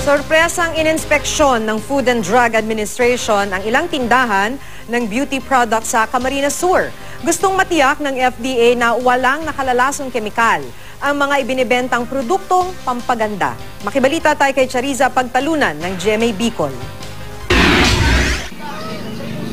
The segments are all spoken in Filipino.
Sorpresang ininspeksyon ng Food and Drug Administration ang ilang tindahan ng beauty products sa Camarines Sur. Gustong matiyak ng FDA na walang nakalalasong kemikal ang mga ibinibentang produktong pampaganda. Makibalita tayo kay Chariza Pagtalunan ng GMA Bicol.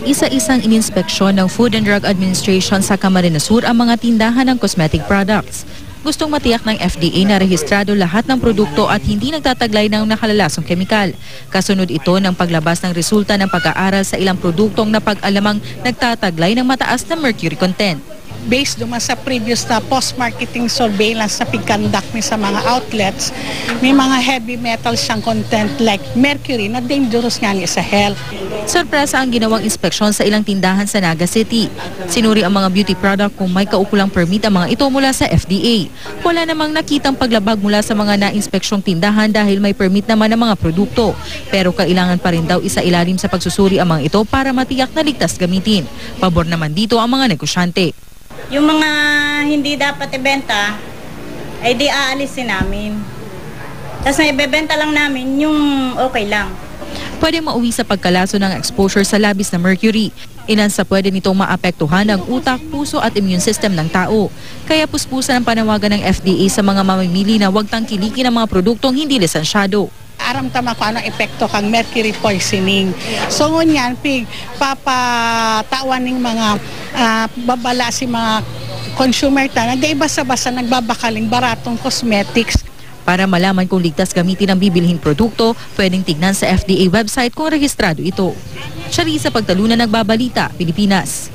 Isa-isang ininspeksyon ng Food and Drug Administration sa Camarines Sur ang mga tindahan ng cosmetic products. Gustong matiyak ng FDA na rehistrado lahat ng produkto at hindi nagtataglay ng nakalalasong kemikal. Kasunod ito ng paglabas ng resulta ng pag-aaral sa ilang produktong napag-alamang nagtataglay ng mataas na mercury content. Based naman sa previous na post-marketing surveillance na pagkandak sa mga outlets, may mga heavy metals siyang content like mercury na dangerous nga niya sa health. Sorpresa ang ginawang inspeksyon sa ilang tindahan sa Naga City. Sinuri ang mga beauty product kung may kaukulang permit ang mga ito mula sa FDA. Wala namang nakitang paglabag mula sa mga na-inspeksyong tindahan dahil may permit naman ang mga produkto. Pero kailangan pa rin daw isa-ilalim sa pagsusuri ang mga ito para matiyak na ligtas gamitin. Pabor naman dito ang mga negosyante. Yung mga hindi dapat ibenta, ay di aalisin namin. Tapos na ibebenta lang namin yung okay lang. Pwede mauwi sa pagkalaso ng exposure sa labis na mercury. Ilan sa pwede nitong maapektuhan ang utak, puso at immune system ng tao. Kaya puspusan ang panawagan ng FDA sa mga mamimili na huwag tangkilikin ang mga produktong hindi lisensyado. Aramtama ko anong epekto kang mercury poisoning. So ngunyan, papatawan ng mga babala si mga consumer ta, nag-ibasa-basa nagbabakaling baratong cosmetics. Para malaman kung ligtas gamitin ang bibilhing produkto, pwedeng tignan sa FDA website kung rehistrado ito. Chariza Pagtalunan, Nagbabalita, Pilipinas.